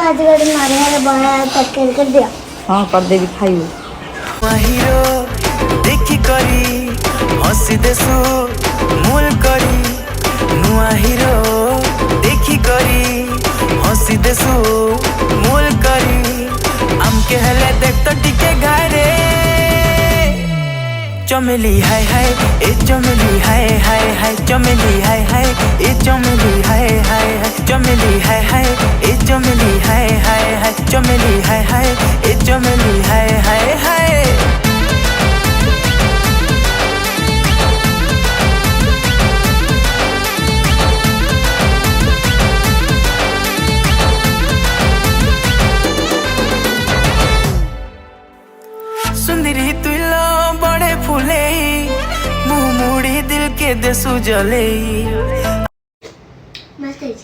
आज गड़ मारे वाला बड़ा तक कर दिया। हाँ कर दे भी खाई हीरो देखी करी हसी देसु मूल करी नुआ हीरो देखी करी हसी देसु मूल करी आमके हेले देख तो टिके घरे चमेली हाय हाय ए चमेली हाय हाय हाय चमेली हाय हाय ए चमेली हाय हाय हाय चमेली हाय हाय ए चमेली हाय हाय हाय चमेली हाय हाय ए चमेली हाय हाय हाय सुंदरी तुलो बड़े फूले मुंह मुड़ी दिल के देसु जले मस्त है।